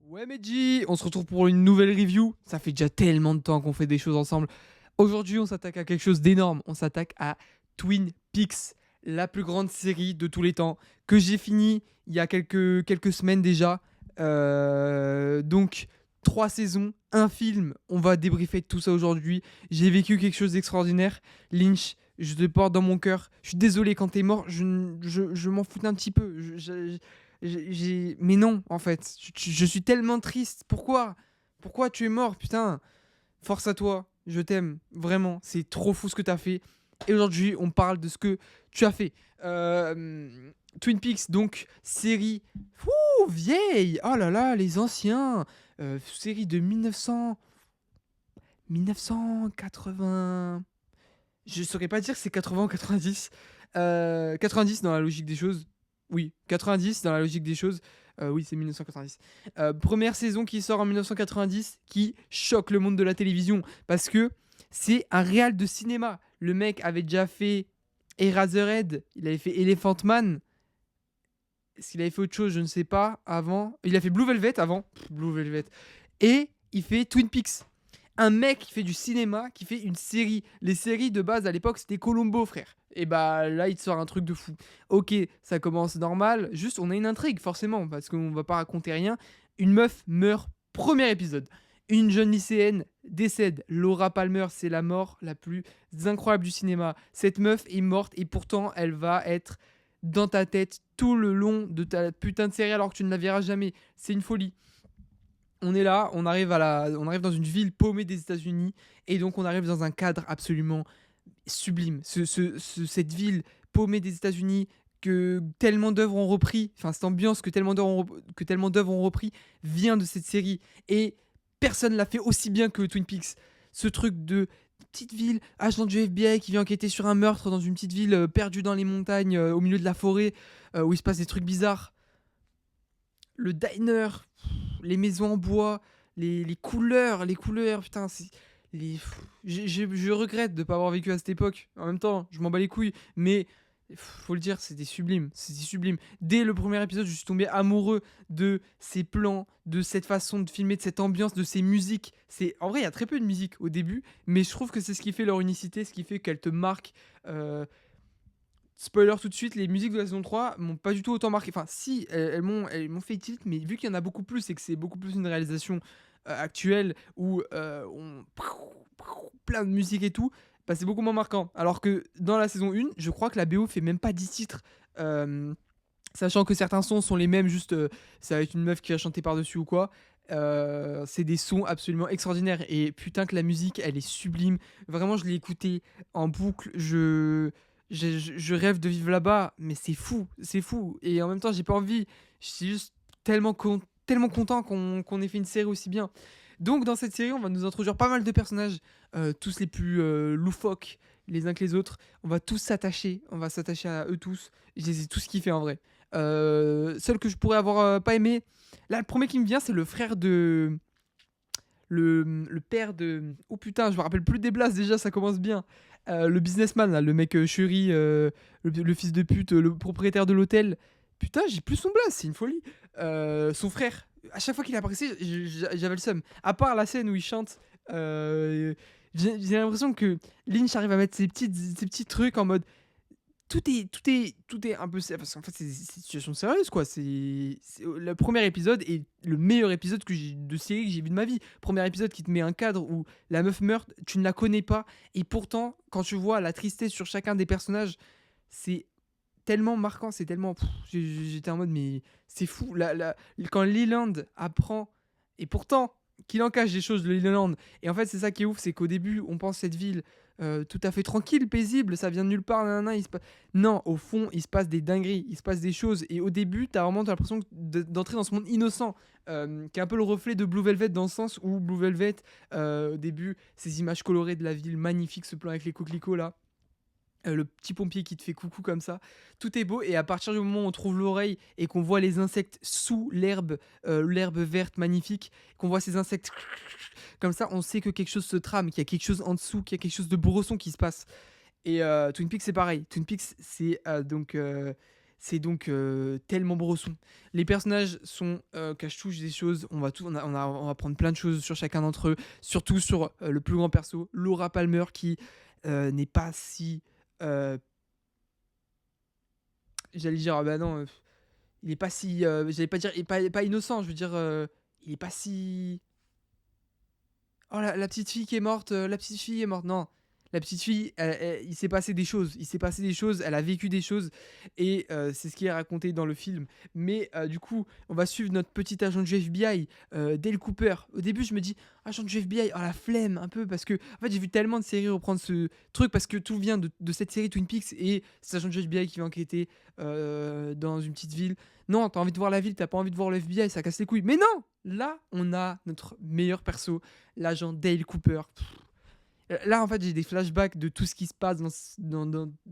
Ouais Medji, on se retrouve pour une nouvelle review. Ça fait déjà tellement de temps qu'on fait des choses ensemble. Aujourd'hui, on s'attaque à quelque chose d'énorme. On s'attaque à Twin Peaks, la plus grande série de tous les temps, que j'ai fini il y a quelques semaines déjà. Donc, 3 saisons, un film. On va débriefer de tout ça aujourd'hui. J'ai vécu quelque chose d'extraordinaire. Lynch, je te porte dans mon cœur. Je suis désolé quand t'es mort, je m'en foutais un petit peu. Mais non, en fait. Je suis tellement triste. Pourquoi tu es mort, putain? Force à toi. Je t'aime. Vraiment. C'est trop fou ce que t'as fait. Et aujourd'hui, on parle de ce que tu as fait. Twin Peaks, donc, série vieille. Oh là là, les anciens. Série de 1980. Je saurais pas dire que c'est 80 ou 90. 90 dans la logique des choses. Oui, 90 dans la logique des choses. Oui, c'est 1990. Première saison qui sort en 1990 qui choque le monde de la télévision parce que c'est un réal de cinéma. Le mec avait déjà fait Eraserhead, il avait fait Elephant Man. Est-ce qu'il avait fait autre chose? Je ne sais pas. Avant, il a fait Blue Velvet avant. Blue Velvet. Et il fait Twin Peaks. Un mec qui fait du cinéma, qui fait une série. Les séries de base à l'époque, c'était Columbo, frère. Et bah là, il te sort un truc de fou. Ok, ça commence normal. Juste, on a une intrigue, forcément, parce qu'on va pas raconter rien. Une meuf meurt, premier épisode. Une jeune lycéenne décède. Laura Palmer, c'est la mort la plus incroyable du cinéma. Cette meuf est morte et pourtant, elle va être dans ta tête tout le long de ta putain de série alors que tu ne la verras jamais. C'est une folie. On est là, on arrive dans une ville paumée des États-Unis et donc on arrive dans un cadre absolument sublime. Cette ville paumée des États-Unis que tellement d'œuvres ont repris, enfin cette ambiance que tellement d'œuvres ont repris vient de cette série et personne l'a fait aussi bien que Twin Peaks. Ce truc de petite ville, agent du FBI qui vient enquêter sur un meurtre dans une petite ville perdue dans les montagnes au milieu de la forêt où il se passe des trucs bizarres. Le diner, les maisons en bois, les couleurs, putain, je regrette de ne pas avoir vécu à cette époque. En même temps, je m'en bats les couilles, mais faut le dire, c'était sublime. Dès le premier épisode, je suis tombé amoureux de ces plans, de cette façon de filmer, de cette ambiance, de ces musiques. En vrai, il y a très peu de musique au début, mais je trouve que c'est ce qui fait leur unicité, ce qui fait qu'elles te marquent. Spoiler tout de suite, les musiques de la saison 3 m'ont pas du tout autant marqué. Enfin, si, elles m'ont fait tilt, mais vu qu'il y en a beaucoup plus et que c'est beaucoup plus une réalisation actuelle où on. Plein de musique et tout, bah, c'est beaucoup moins marquant. Alors que dans la saison 1, je crois que la BO fait même pas 10 titres. Sachant que certains sons sont les mêmes, juste ça va être une meuf qui va chanter par-dessus ou quoi. C'est des sons absolument extraordinaires. Et putain, que la musique, elle est sublime. Vraiment, je l'ai écoutée en boucle. Je rêve de vivre là-bas, mais c'est fou, c'est fou. Et en même temps, j'ai pas envie. Je suis juste tellement content qu'on ait fait une série aussi bien. Donc, dans cette série, on va nous introduire pas mal de personnages, tous les plus loufoques les uns que les autres. On va s'attacher à eux tous. Je les ai tous kiffés en vrai. Seul que je pourrais avoir pas aimé. Là, le premier qui me vient, c'est le frère de. Le père de. Oh putain, je me rappelle plus des blasts déjà, ça commence bien. Le businessman, là, le mec chéri, le fils de pute, le propriétaire de l'hôtel. Putain, j'ai plus son blast, c'est une folie. Son frère, à chaque fois qu'il apparaissait, j'avais le seum. À part la scène où il chante, j'ai l'impression que Lynch arrive à mettre ces petits trucs en mode tout est un peu parce qu'en fait c'est une situation sérieuse quoi. C'est le premier épisode est le meilleur épisode de série que j'ai vu de ma vie. Premier épisode qui te met un cadre où la meuf meurt, tu ne la connais pas et pourtant quand tu vois la tristesse sur chacun des personnages, c'est tellement marquant, c'est tellement j'étais en mode mais c'est fou quand Leland apprend et pourtant qu'il en cache des choses de Leland et en fait c'est ça qui est ouf, c'est qu'au début on pense cette ville tout à fait tranquille, paisible, ça vient de nulle part, nanana, non, au fond, il se passe des dingueries, il se passe des choses. Et au début, t'as vraiment l'impression d'entrer dans ce monde innocent, qui est un peu le reflet de Blue Velvet dans le sens où Blue Velvet, au début, ces images colorées de la ville magnifique, ce plan avec les coquelicots là. Le petit pompier qui te fait coucou comme ça, tout est beau et à partir du moment où on trouve l'oreille et qu'on voit les insectes sous l'herbe verte magnifique, qu'on voit ces insectes comme ça, on sait que quelque chose se trame, qu'il y a quelque chose en dessous, qu'il y a quelque chose de brosson qui se passe. Et Twin Peaks c'est pareil. Twin Peaks c'est C'est donc tellement bresson. Les personnages sont cache-touche des choses. On va prendre plein de choses sur chacun d'entre eux, surtout sur le plus grand perso, Laura Palmer, qui n'est pas si. euh, J'allais dire, ah bah non, il est pas si. J'allais pas dire, il est pas innocent, je veux dire, il est pas si. Oh, la petite fille qui est morte, la petite fille est morte. Non, la petite fille, il s'est passé des choses. Il s'est passé des choses, elle a vécu des choses. Et c'est ce qui est raconté dans le film. Mais du coup, on va suivre notre petit agent du FBI, Dale Cooper. Au début, je me dis, agent du FBI, oh la flemme un peu. Parce que, en fait, j'ai vu tellement de séries reprendre ce truc. Parce que tout vient de cette série Twin Peaks. Et cet agent du FBI qui va enquêter dans une petite ville. Non, t'as envie de voir la ville, t'as pas envie de voir le FBI, ça casse les couilles. Mais non! Là, on a notre meilleur perso, l'agent Dale Cooper. Là, en fait, j'ai des flashbacks de tout ce qui se passe,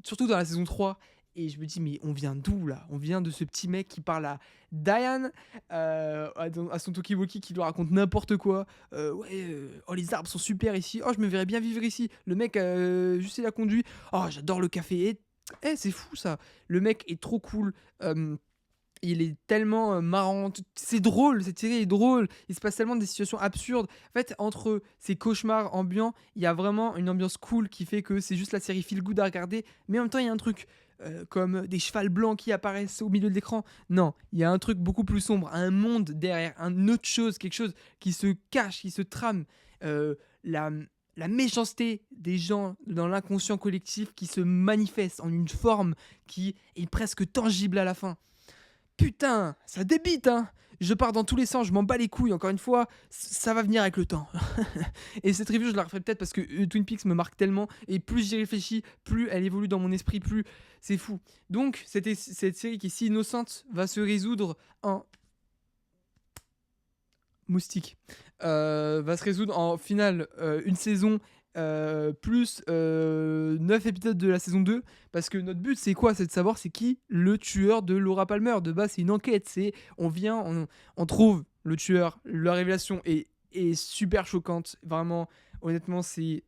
surtout dans la saison 3. Et je me dis, mais on vient d'où là? On vient de ce petit mec qui parle à Diane, à son talkie-walkie, qui lui raconte n'importe quoi. Ouais, oh, les arbres sont super ici. Oh, je me verrais bien vivre ici. Le mec, juste il a conduit. Oh, j'adore le café. C'est fou ça. Le mec est trop cool. Il est tellement marrant, c'est drôle, cette série est drôle, il se passe tellement des situations absurdes. En fait, entre ces cauchemars ambiants, il y a vraiment une ambiance cool qui fait que c'est juste la série feel good à regarder, mais en même temps, il y a un truc comme des chevals blancs qui apparaissent au milieu de l'écran. Non, il y a un truc beaucoup plus sombre, un monde derrière, un autre chose, quelque chose qui se cache, qui se trame. Euh, la, la méchanceté des gens dans l'inconscient collectif qui se manifeste en une forme qui est presque tangible à la fin. Putain, ça débite, hein. Je pars dans tous les sens, je m'en bats les couilles, encore une fois, ça va venir avec le temps. Et cette review, je la referai peut-être parce que Twin Peaks me marque tellement, et plus j'y réfléchis, plus elle évolue dans mon esprit, plus c'est fou. Donc, cette série qui est si innocente va se résoudre en moustique. Va se résoudre en finale une saison plus 9 épisodes de la saison 2, parce que notre but c'est quoi? C'est de savoir c'est qui le tueur de Laura Palmer. De base c'est une enquête, on trouve le tueur, la révélation est super choquante, vraiment, honnêtement c'est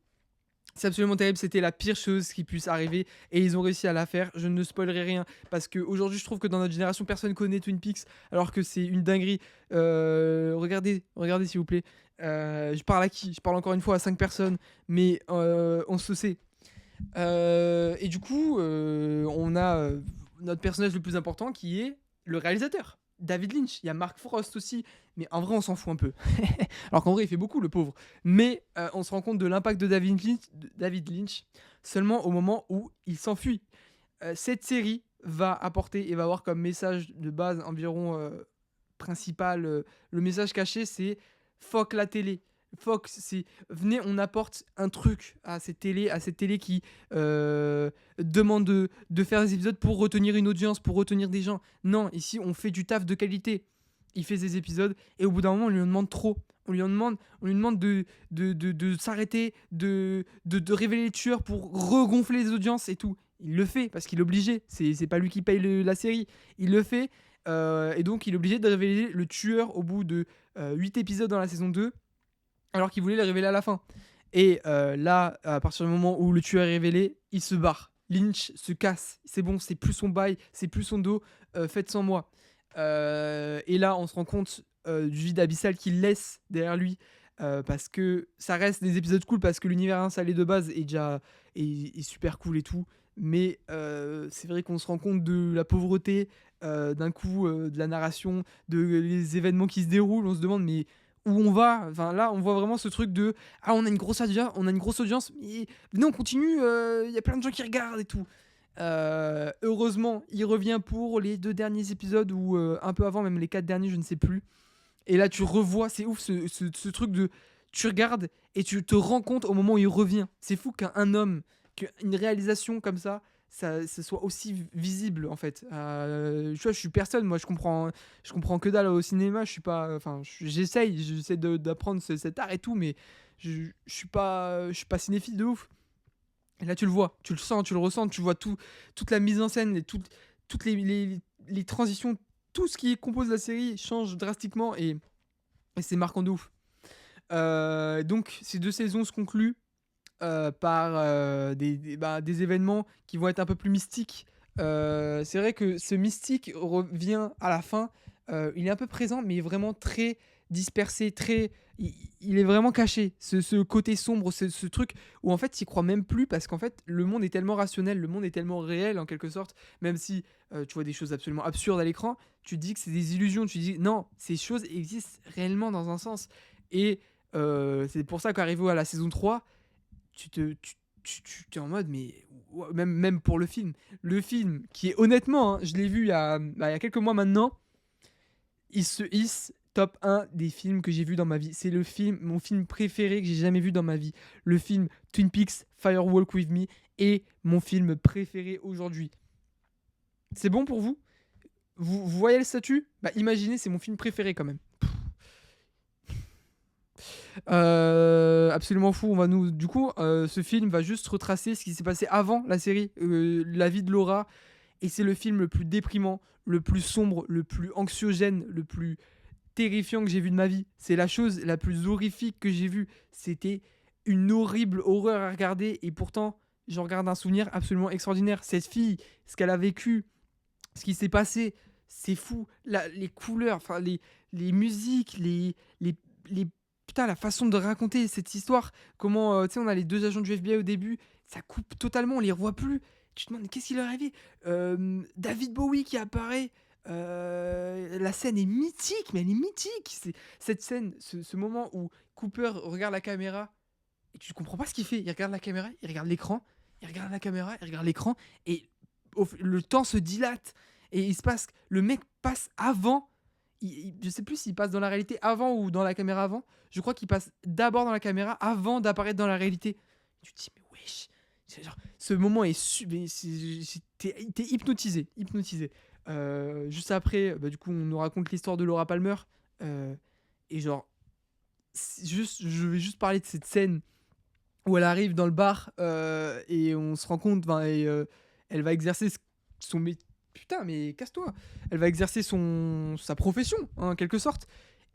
absolument terrible, c'était la pire chose qui puisse arriver et ils ont réussi à la faire. Je ne spoilerai rien parce qu'aujourd'hui je trouve que dans notre génération personne connaît Twin Peaks alors que c'est une dinguerie. Regardez s'il vous plaît. Je parle à qui? Je parle encore une fois à 5 personnes, mais on se sait. Et du coup, on a notre personnage le plus important qui est le réalisateur. David Lynch, il y a Mark Frost aussi, mais en vrai on s'en fout un peu. Alors qu'en vrai il fait beaucoup le pauvre. Mais on se rend compte de l'impact de David Lynch seulement au moment où il s'enfuit. Cette série va apporter et va avoir comme message de base environ principal, le message caché c'est fuck la télé. Fox, c'est venez, on apporte un truc à cette télé qui demande de faire des épisodes pour retenir une audience, pour retenir des gens. Non, ici on fait du taf de qualité. Il fait des épisodes et au bout d'un moment on lui en demande trop. On lui demande de s'arrêter, de révéler les tueurs pour regonfler les audiences et tout. Il le fait parce qu'il est obligé. C'est pas lui qui paye la série. Il le fait et donc il est obligé de révéler le tueur au bout de 8 épisodes dans la saison 2 alors qu'il voulait le révéler à la fin. Et là, à partir du moment où le tueur est révélé, il se barre. Lynch se casse. C'est bon, c'est plus son bail, c'est plus son dos. Faites sans moi. Et là, on se rend compte du vide abyssal qu'il laisse derrière lui. Parce que ça reste des épisodes cool, parce que l'univers installé de base est déjà est super cool et tout. Mais c'est vrai qu'on se rend compte de la pauvreté d'un coup, de la narration, les événements qui se déroulent. On se demande, mais où on va? Enfin, là, on voit vraiment ce truc de on a une grosse audience, mais venez, on continue. Il y a plein de gens qui regardent et tout. Heureusement, il revient pour les 2 derniers épisodes ou un peu avant, même les 4 derniers, je ne sais plus. Et là, tu revois, c'est ouf ce truc de tu regardes et tu te rends compte au moment où il revient. C'est fou qu'un homme, qu'une réalisation comme ça soit aussi visible en fait. Tu vois, je suis personne, moi je comprends que dalle au cinéma. Je suis pas, enfin, j'essaie d'apprendre cet art et tout, mais je suis pas cinéphile de ouf. Et là, tu le vois, tu le sens, tu le ressens, tu vois toute la mise en scène, toutes les transitions, tout ce qui compose la série change drastiquement et c'est marquant de ouf. Donc, ces 2 saisons se concluent par des événements qui vont être un peu plus mystiques c'est vrai que ce mystique revient à la fin. Il est un peu présent, mais vraiment très dispersé, très il est vraiment caché. Ce côté sombre, ce truc où en fait, tu y crois même plus parce qu'en fait, le monde est tellement rationnel, le monde est tellement réel en quelque sorte, même si, tu vois des choses absolument absurdes à l'écran, tu te dis que c'est des illusions, tu te dis: «Non, ces choses existent réellement dans un sens» et c'est pour ça qu'arrivé à la saison 3 tu te tu es en mode mais même pour le film. Le film qui est honnêtement, hein, je l'ai vu il y a quelques mois maintenant, il se hisse top 1 des films que j'ai vus dans ma vie. C'est mon film préféré que j'ai jamais vu dans ma vie. Le film Twin Peaks Firewalk With Me est mon film préféré aujourd'hui. C'est bon pour vous? Vous voyez le statut? Bah imaginez, c'est mon film préféré quand même. Absolument fou. Du coup, ce film va juste retracer ce qui s'est passé avant la série, la vie de Laura. Et c'est le film le plus déprimant, le plus sombre, le plus anxiogène, le plus terrifiant que j'ai vu de ma vie. C'est la chose la plus horrifique que j'ai vue. C'était une horrible horreur à regarder. Et pourtant, j'en regarde un souvenir absolument extraordinaire. Cette fille, ce qu'elle a vécu, ce qui s'est passé, c'est fou. Les couleurs, enfin les musiques, les putain, la façon de raconter cette histoire. Comment, tu sais, on a les deux agents du FBI au début, ça coupe totalement, on les revoit plus. Tu te demandes qu'est-ce qui leur est arrivé. David Bowie qui apparaît. La scène est mythique, mais elle est mythique. Cette scène, ce moment où Cooper regarde la caméra et tu comprends pas ce qu'il fait. Il regarde la caméra, il regarde l'écran, il regarde la caméra, il regarde l'écran et le temps se dilate et le mec passe avant. Je sais plus s'il passe dans la réalité avant ou dans la caméra avant. Je crois qu'il passe d'abord dans la caméra avant d'apparaître dans la réalité. Tu te dis mais wesh, genre, ce moment est t'es hypnotisé. Juste après, bah, du coup, on nous raconte l'histoire de Laura Palmer. Et genre, je vais juste parler de cette scène où elle arrive dans le bar et on se rend compte, elle va exercer son métier. Putain, mais casse-toi! Elle va exercer sa profession, hein, en quelque sorte.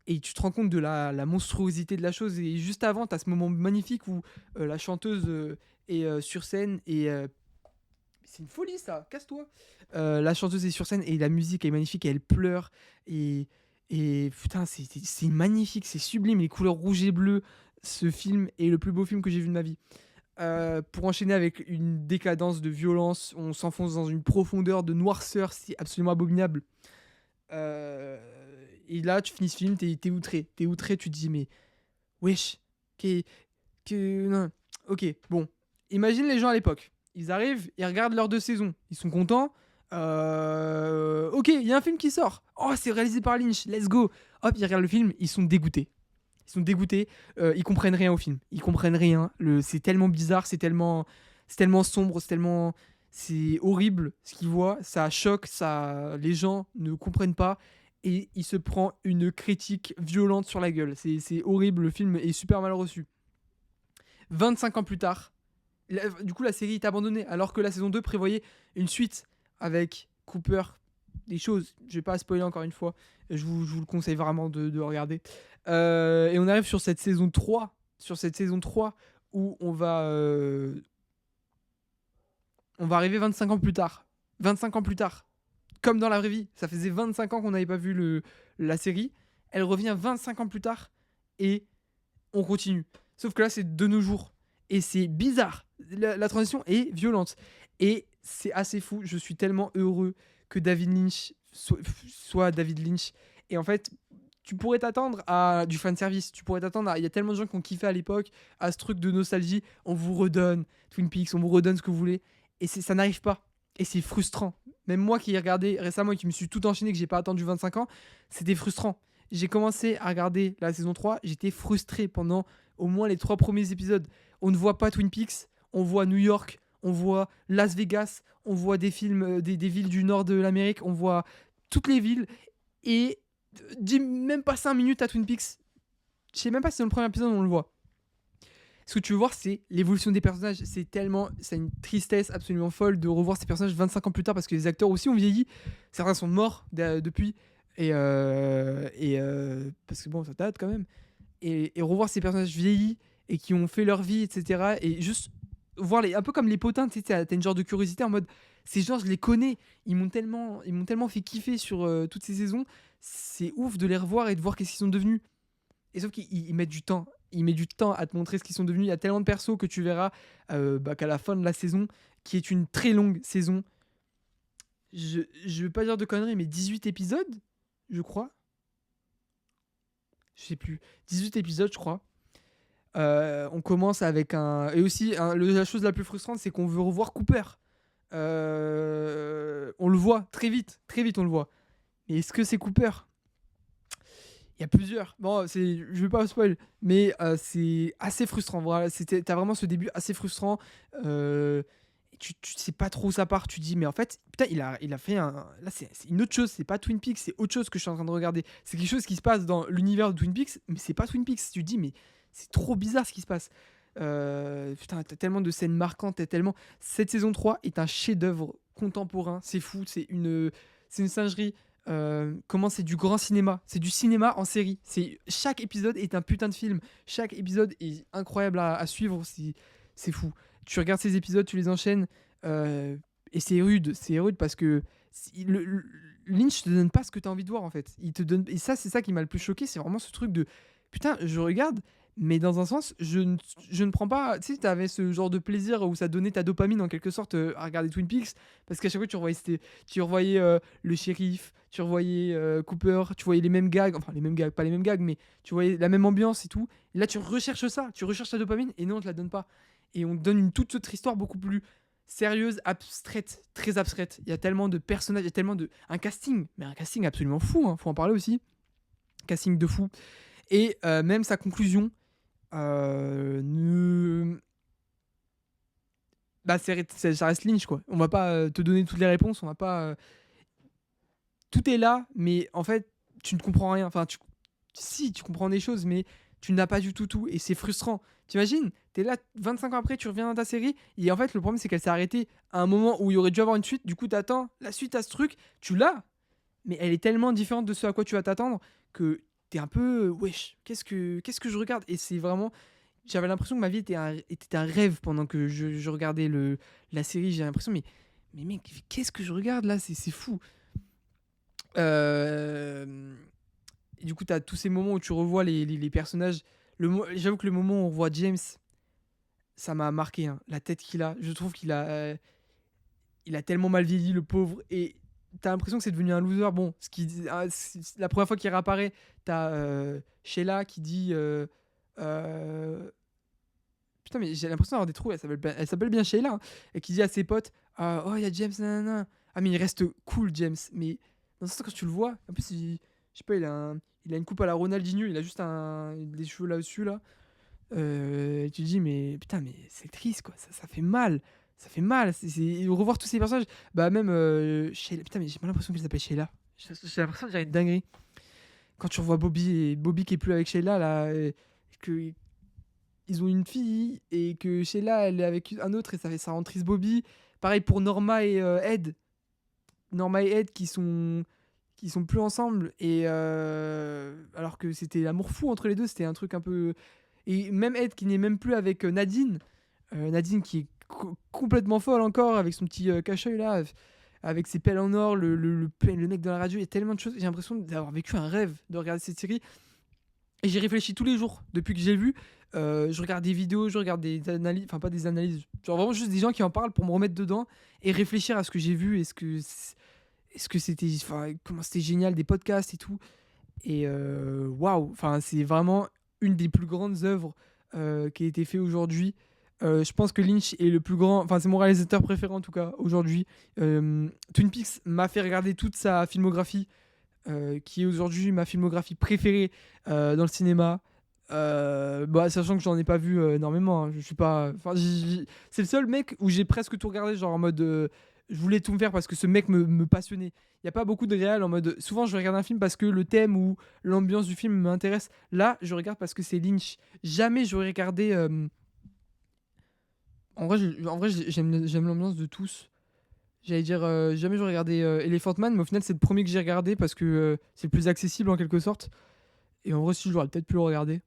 Et tu te rends compte de la monstruosité de la chose. Et juste avant, tu as ce moment magnifique où la chanteuse est sur scène et. C'est une folie ça, casse-toi! La chanteuse est sur scène et la musique est magnifique et elle pleure. Et putain, c'est magnifique, c'est sublime. Les couleurs rouges et bleues. Ce film est le plus beau film que j'ai vu de ma vie. Pour enchaîner avec une décadence de violence, on s'enfonce dans une profondeur de noirceur, c'est absolument abominable. Euh, et là, tu finis ce film, t'es outré. T'es outré, tu te dis, mais wesh, non. Ok, bon. Imagine les gens à l'époque. Ils arrivent, ils regardent leurs deux saisons. Ils sont contents. Ok, il y a un film qui sort. Oh, c'est réalisé par Lynch, let's go. Hop, ils regardent le film, ils sont dégoûtés. Ils comprennent rien au film. Ils comprennent rien. C'est tellement bizarre, c'est tellement sombre, c'est horrible ce qu'ils voient. Ça choque, les gens ne comprennent pas. Et il se prend une critique violente sur la gueule. C'est horrible, le film est super mal reçu. 25 ans plus tard, du coup la série est abandonnée, alors que la saison 2 prévoyait une suite avec Cooper. Des choses, je vais pas spoiler encore une fois, je vous le conseille vraiment de regarder. Et on arrive sur cette saison 3, où on va arriver 25 ans plus tard. 25 ans plus tard, comme dans la vraie vie. Ça faisait 25 ans qu'on n'avait pas vu la série. Elle revient 25 ans plus tard et on continue. Sauf que là, c'est de nos jours. Et c'est bizarre. La transition est violente. Et c'est assez fou. Je suis tellement heureux que David Lynch soit David Lynch. Et en fait, tu pourrais t'attendre à du fanservice. Il y a tellement de gens qui ont kiffé à l'époque, à ce truc de nostalgie. On vous redonne Twin Peaks, on vous redonne ce que vous voulez. Et ça n'arrive pas. Et c'est frustrant. Même moi qui ai regardé récemment et qui me suis tout enchaîné, que j'ai pas attendu 25 ans, c'était frustrant. J'ai commencé à regarder la saison 3, j'étais frustré pendant au moins les 3 premiers épisodes. On ne voit pas Twin Peaks, on voit New York, on voit Las Vegas, on voit des films, des villes du nord de l'Amérique, on voit toutes les villes. Et dis même pas 5 minutes à Twin Peaks. Je sais même pas si dans le premier épisode on le voit. Ce que tu veux voir, c'est l'évolution des personnages. C'est une tristesse absolument folle de revoir ces personnages 25 ans plus tard parce que les acteurs aussi ont vieilli. Certains sont morts depuis. Parce que bon, ça date quand même. Et revoir ces personnages vieillis et qui ont fait leur vie, etc. Et juste voir un peu comme les potins, tu sais, t'as une genre de curiosité en mode Ces gens, je les connais. Ils m'ont tellement fait kiffer sur toutes ces saisons. C'est ouf de les revoir et de voir qu'est-ce qu'ils sont devenus. Et sauf qu'ils mettent du temps. Ils mettent du temps à te montrer ce qu'ils sont devenus. Il y a tellement de persos que tu verras qu'à la fin de la saison, qui est une très longue saison, je veux pas dire de conneries, mais 18 épisodes, je crois. Je sais plus. 18 épisodes, je crois. On commence avec un. Et aussi, la chose la plus frustrante, c'est qu'on veut revoir Cooper. On le voit très vite, on le voit. Mais est-ce que c'est Cooper? Il y a plusieurs. Bon, je vais pas spoil, mais c'est assez frustrant. Voilà, t'as vraiment ce début assez frustrant. Tu sais pas trop où ça part. Tu dis, mais en fait, putain, il a fait un. Là, c'est une autre chose. C'est pas Twin Peaks, c'est autre chose que je suis en train de regarder. C'est quelque chose qui se passe dans l'univers de Twin Peaks, mais c'est pas Twin Peaks. Tu te dis, mais c'est trop bizarre ce qui se passe. Putain, t'as tellement de scènes marquantes. Cette saison 3 est un chef-d'œuvre contemporain. C'est fou. C'est une singerie. Comment c'est du grand cinéma, c'est du cinéma en série. Chaque épisode est un putain de film. Chaque épisode est incroyable à suivre. C'est fou. Tu regardes ces épisodes, tu les enchaînes, et c'est rude. C'est rude parce que Lynch te donne pas ce que tu as envie de voir en fait. Il te donne, et ça, c'est ça qui m'a le plus choqué. C'est vraiment ce truc de putain, je regarde. Mais dans un sens, je ne prends pas. Tu sais, tu avais ce genre de plaisir où ça donnait ta dopamine en quelque sorte à regarder Twin Peaks. Parce qu'à chaque fois, tu revoyais le shérif, tu revoyais Cooper, tu voyais les mêmes gags. Enfin, les mêmes gags, pas les mêmes gags, mais tu voyais la même ambiance et tout. Et là, tu recherches ça, tu recherches ta dopamine et non, on te la donne pas. Et on te donne une toute autre histoire beaucoup plus sérieuse, abstraite, très abstraite. Il y a tellement de personnages, il y a tellement de. Un casting, mais un casting absolument fou, hein, faut en parler aussi. Casting de fou. Et même sa conclusion. Ne... Bah, ça reste Lynch, quoi. On va pas te donner toutes les réponses, on va pas. Tout est là, mais en fait, tu ne comprends rien. Enfin, si, tu comprends des choses, mais tu n'as pas du tout. Et c'est frustrant. T'imagines, t'es là 25 ans après, tu reviens dans ta série, et en fait, le problème, c'est qu'elle s'est arrêtée à un moment où il y aurait dû avoir une suite. Du coup, t'attends la suite à ce truc, tu l'as, mais elle est tellement différente de ce à quoi tu vas t'attendre que t'es un peu wesh, qu'est-ce que je regarde. Et c'est vraiment, j'avais l'impression que ma vie était un rêve pendant que je regardais la série. J'ai l'impression, mais mec, qu'est-ce que je regarde là, c'est fou. Et du coup, t'as tous ces moments où tu revois les personnages. J'avoue que le moment où on revoit James, ça m'a marqué, hein. La tête qu'il a, je trouve il a tellement mal vieilli, le pauvre. Et t'as l'impression que c'est devenu un loser. Bon, la première fois qu'il réapparaît, t'as Sheila qui dit putain, mais j'ai l'impression d'avoir des trous. Elle s'appelle bien Sheila, hein, et qui dit à ses potes oh, il y a James, nanana. Ah, mais il reste cool, James. Mais dans ce sens, quand tu le vois, en plus, je sais pas, il a une coupe à la Ronaldinho, il a juste des cheveux là-dessus, là. Et tu te dis, mais putain, mais c'est triste, quoi. Ça fait mal. Ça fait mal. Revoir tous ces personnages. Bah, même Sheila. Putain, mais j'ai pas l'impression qu'elle s'appelle Sheila. J'ai l'impression de dire une dinguerie. Quand tu revois Bobby qui est plus avec Sheila, là, que ils ont une fille et que Sheila, elle est avec un autre et ça rend triste Bobby. Pareil pour Norma et Ed. Norma et Ed qui sont plus ensemble et alors que c'était l'amour fou entre les deux, c'était un truc un peu. Et même Ed qui n'est même plus avec Nadine. Nadine qui est complètement folle encore avec son petit cache-œil là, avec ses pelles en or, le mec dans la radio. Il y a tellement de choses. J'ai l'impression d'avoir vécu un rêve de regarder cette série. Et j'y réfléchis tous les jours depuis que j'ai vu. Je regarde des vidéos, je regarde des analyses, enfin pas des analyses, genre vraiment juste des gens qui en parlent pour me remettre dedans et réfléchir à ce que j'ai vu, est-ce que c'était, enfin comment c'était génial, des podcasts et tout. Et waouh, enfin c'est vraiment une des plus grandes œuvres qui a été faite aujourd'hui. Je pense que Lynch est le plus grand, enfin c'est mon réalisateur préféré en tout cas aujourd'hui. Twin Peaks m'a fait regarder toute sa filmographie, qui est aujourd'hui ma filmographie préférée dans le cinéma. Bah, sachant que j'en ai pas vu énormément, hein. Je suis pas, enfin, c'est le seul mec où j'ai presque tout regardé, genre en mode je voulais tout me faire parce que ce mec me passionnait. Il y a pas beaucoup de réals en mode souvent je regarde un film parce que le thème ou l'ambiance du film m'intéresse. Là, je regarde parce que c'est Lynch. Jamais j'aurais regardé en vrai, j'aime l'ambiance de tous. J'allais dire jamais j'aurais regardé Elephant Man, mais au final c'est le premier que j'ai regardé parce que c'est le plus accessible en quelque sorte. Et en vrai, si j'aurais peut-être pu le regarder.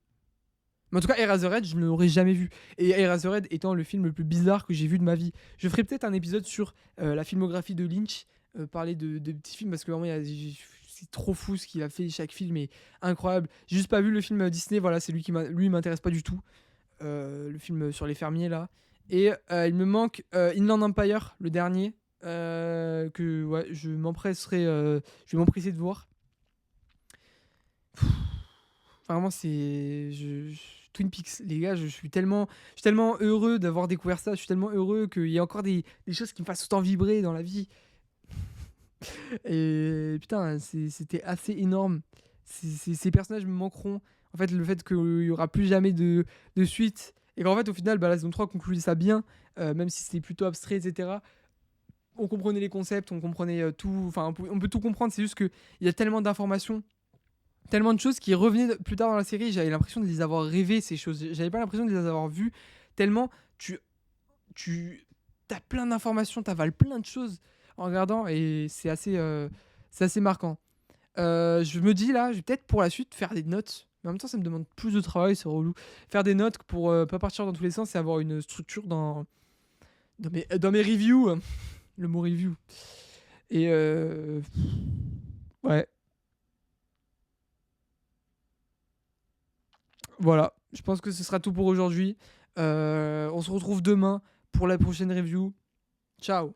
Mais en tout cas, Eraserhead, je ne l'aurais jamais vu. Et Eraserhead étant le film le plus bizarre que j'ai vu de ma vie. Je ferai peut-être un épisode sur la filmographie de Lynch, parler de petits films, parce que vraiment, c'est trop fou ce qu'il a fait. Chaque film est incroyable. J'ai juste pas vu le film Disney, voilà, c'est lui qui lui, il m'intéresse pas du tout. Le film sur les fermiers, là. Et il me manque Inland Empire, le dernier, que ouais, je vais m'empresser de voir. Vraiment, Twin Peaks, les gars, je suis tellement heureux d'avoir découvert ça. Je suis tellement heureux qu'il y ait encore des choses qui me fassent autant vibrer dans la vie. Et putain, c'était assez énorme. Ces personnages me manqueront. En fait, le fait qu'il n'y aura plus jamais de suite. Et qu'en fait, au final, la saison 3 concluait ça bien, même si c'était plutôt abstrait, etc. On comprenait les concepts, on comprenait tout. Enfin, on peut tout comprendre. C'est juste qu'il y a tellement d'informations, tellement de choses qui revenaient plus tard dans la série. J'avais l'impression de les avoir rêvées, ces choses. J'avais pas l'impression de les avoir vues. Tellement tu as plein d'informations, tu avales plein de choses en regardant. Et c'est assez marquant. Je me dis là, je vais peut-être pour la suite faire des notes. Mais en même temps, ça me demande plus de travail, c'est relou. Faire des notes pour pas partir dans tous les sens et avoir une structure dans mes reviews. Le mot review. Et ouais, voilà. Je pense que ce sera tout pour aujourd'hui. On se retrouve demain pour la prochaine review. Ciao.